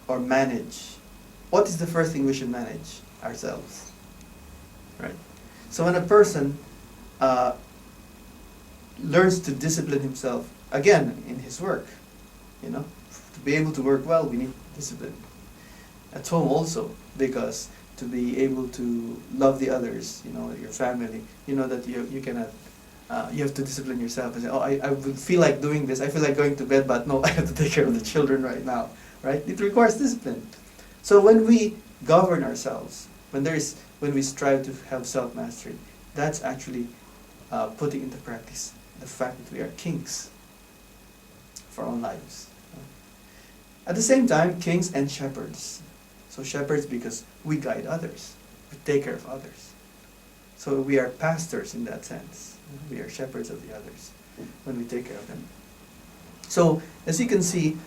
or manage, what is the first thing we should manage? Ourselves. Right? So when a person learns to discipline himself, again, in his work, to be able to work well, we need discipline. At home also, because to be able to love the others, your family, that you cannot, you have to discipline yourself and say, oh, I would feel like doing this, I feel like going to bed, but no, I have to take care of the children right now, right? It requires discipline. So when we govern ourselves, when we strive to have self-mastery, that's actually putting into practice the fact that we are kings for our own lives. At the same time, kings and shepherds. So shepherds because we guide others, we take care of others. So we are pastors in that sense. We are shepherds of the others when we take care of them. So as you can see,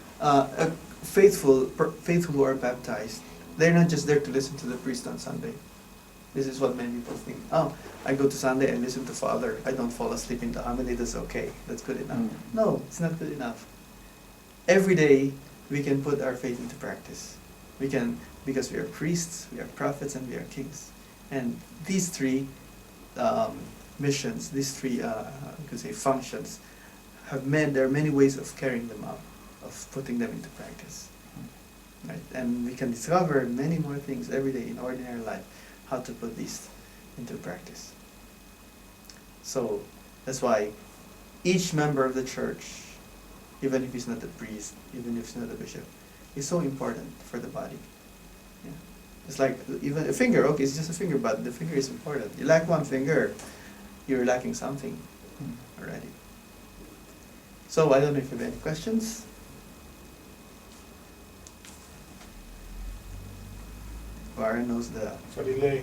faithful who are baptized, they're not just there to listen to the priest on Sunday. This is what many people think. Oh, I go to Sunday and listen to Father. I don't fall asleep in the homily. That's okay. That's good enough. No, it's not good enough. Every day we can put our faith into practice. We can, because we are priests, we are prophets, and we are kings. And these three missions, these three, you could say, functions, there are many ways of carrying them out, of putting them into practice. Right? And we can discover many more things every day in ordinary life, how to put these into practice. So that's why each member of the church, even if he's not a priest, even if he's not a bishop, is so important for the body. Yeah. It's like even a finger, okay, it's just a finger, but the finger is important. You lack one finger, you're lacking something already. So I don't know if you have any questions. Warren knows the... For the lay,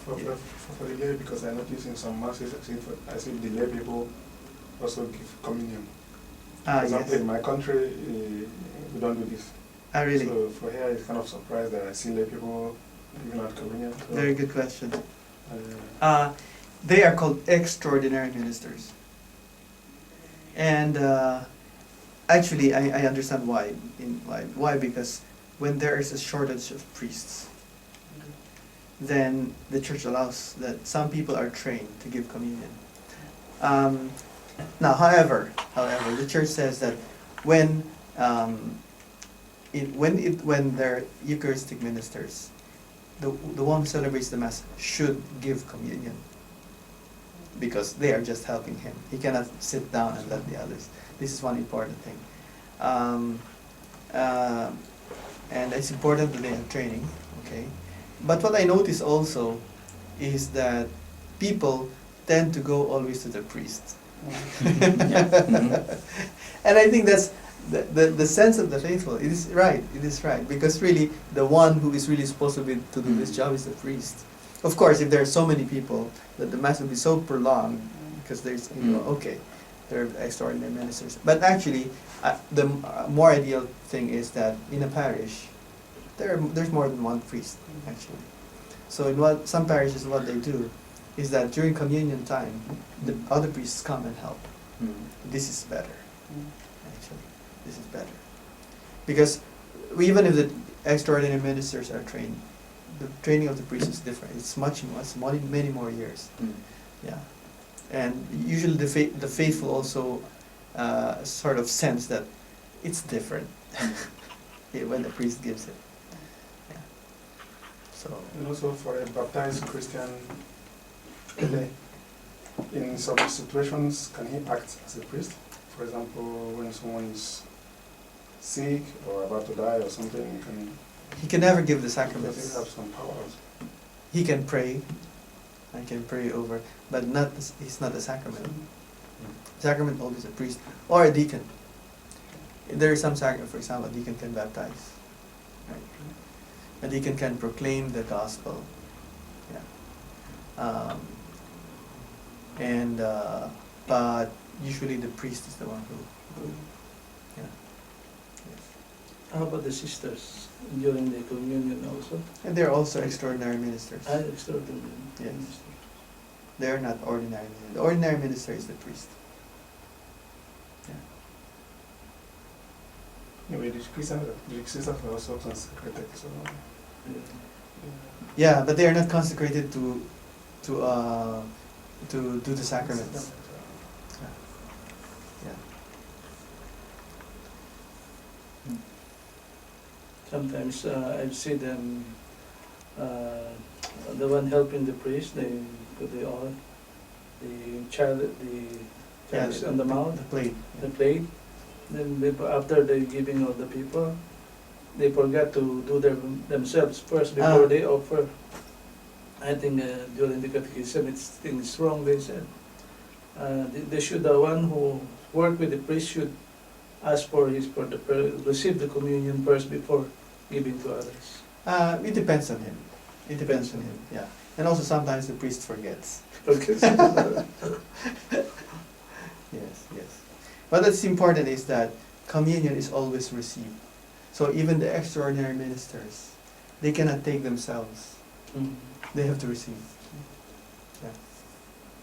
for the lay, because I notice in some masses, I see the lay people also give communion. For example, yes. in my country, we don't do this. Really? So for here, it's kind of surprised that I see lay people giving out communion. So, very good question. They are called extraordinary ministers. And actually, I understand why. Why? Because when there is a shortage of priests, then the church allows that some people are trained to give communion. Now, however, the church says that when they're Eucharistic ministers, the one who celebrates the Mass should give communion, because they are just helping him. He cannot sit down and let the others. This is one important thing. And it's important that they have training, okay? But what I notice also is that people tend to go always to the priest. And I think that's the sense of the faithful. It is right, because really the one who is really supposed to do this job is the priest. Of course, if there are so many people, that the Mass will be so prolonged, because there's, okay, there are extraordinary ministers. But actually, the more ideal thing is that in a parish, there's more than one priest, actually. So in some parishes, what they do is that during communion time, the other priests come and help. This is better, actually. This is better. Because even if the extraordinary ministers are trained, the training of the priest is different. It's many more years. Yeah. And usually the faithful also sort of sense that it's different when the priest gives it. Yeah. So. And also for a baptized Christian, in some situations, can he act as a priest? For example, when someone is sick or about to die or something, he can never give the does sacraments. he have some powers? He can pray. I can pray over, but it's not a sacrament. Sacrament always a priest or a deacon. There is some sacrament, for example, a deacon can baptize. Right? A deacon can proclaim the gospel. Yeah. But usually the priest is the one who yeah. Yes. How about the sisters during the communion also? And they're also extraordinary ministers. Extraordinary Yes. ministers. They're not ordinary ministers. The ordinary minister is the priest. Yeah. Anyway, the Christians are also consecrated, so. Yeah, but they are not consecrated to do the sacraments. Yeah. Sometimes I see them, the one helping the priest, they put the oil, the child, the Yeah, chalice on the mouth, the plate. the plate. Then after they giving all the people, they forgot to do themselves first before they offer. I think during the catechism it's wrong, they said. They should, the one who work with the priest should ask for receive the communion first before giving to others. It depends on him. It depends on him. Yeah, and also sometimes the priest forgets. Yes, yes. But what's important is that communion is always received. So even the extraordinary ministers, they cannot take themselves. They have to receive. Yeah.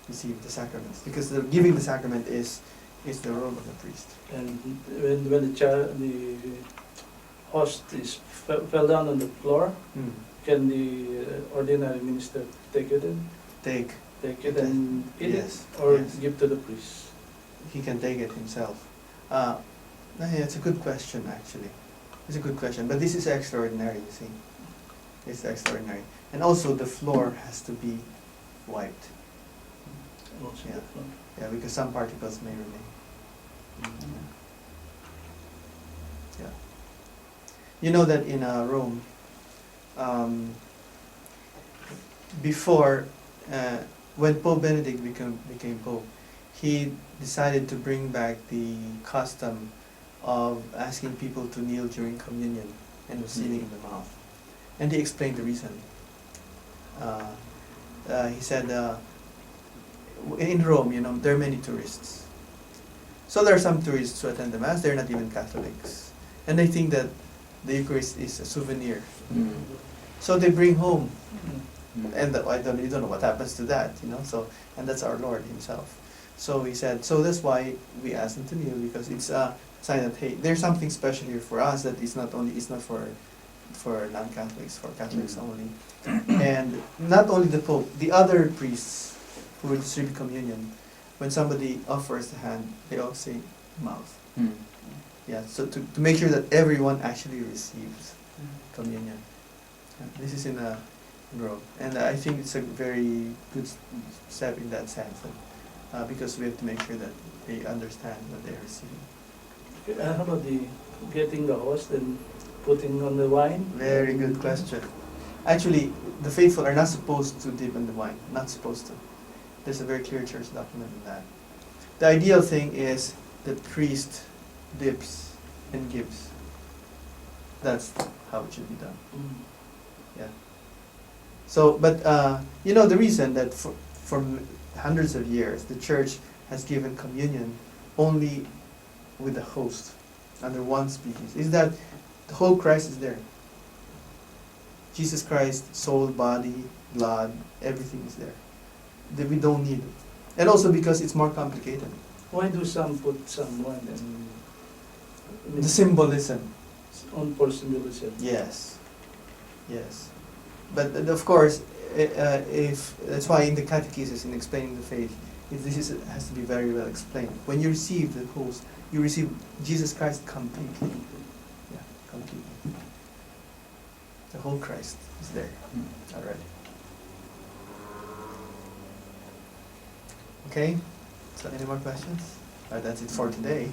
Receive the sacraments. Because giving the sacrament is the role of the priest. And when the host fell down on the floor, can the ordinary minister take it and Take it and eat yes, it, or yes. give to the priest? He can take it himself. It's a good question, actually. It's a good question, but this is extraordinary, you see. It's extraordinary. And also the floor has to be wiped. Also Yeah. the floor. Yeah, because some particles may remain. Yeah. You know that in Rome, before, when Pope Benedict became Pope, he decided to bring back the custom of asking people to kneel during communion and receiving in the mouth. And he explained the reason. He said, in Rome, there are many tourists. So there are some tourists who attend the Mass, they're not even Catholics. And they think that the Eucharist is a souvenir. So they bring home. And you don't know what happens to that, So, and that's our Lord Himself. So he said, so that's why we ask them to kneel, because it's a sign that, hey, there's something special here for us that it's not for non-Catholics, for Catholics only. And not only the Pope, the other priests who will distribute communion, when somebody offers the hand, they all say mouth. Yeah, so to make sure that everyone actually receives communion. This is in Rome, and I think it's a very good step in that sense, because we have to make sure that they understand what they're receiving. How about getting the host and putting on the wine? Very good question. Actually, the faithful are not supposed to dip in the wine. Not supposed to. There's a very clear church document on that. The ideal thing is the priest dips and gives. That's how it should be done. Yeah. So, but the reason that for hundreds of years the church has given communion only with the host under one species is that the whole Christ is there. Jesus Christ, soul, body, blood, everything is there. That we don't need it. And also because it's more complicated. Why do some put some wine and The symbolism. on for symbolism? Yes. Yes. But of course, if that's why in the catechesis, in explaining the faith, has to be very well explained. When you receive the host, you receive Jesus Christ completely. Yeah, completely. The whole Christ is there already. Okay? So any more questions? That's it for today.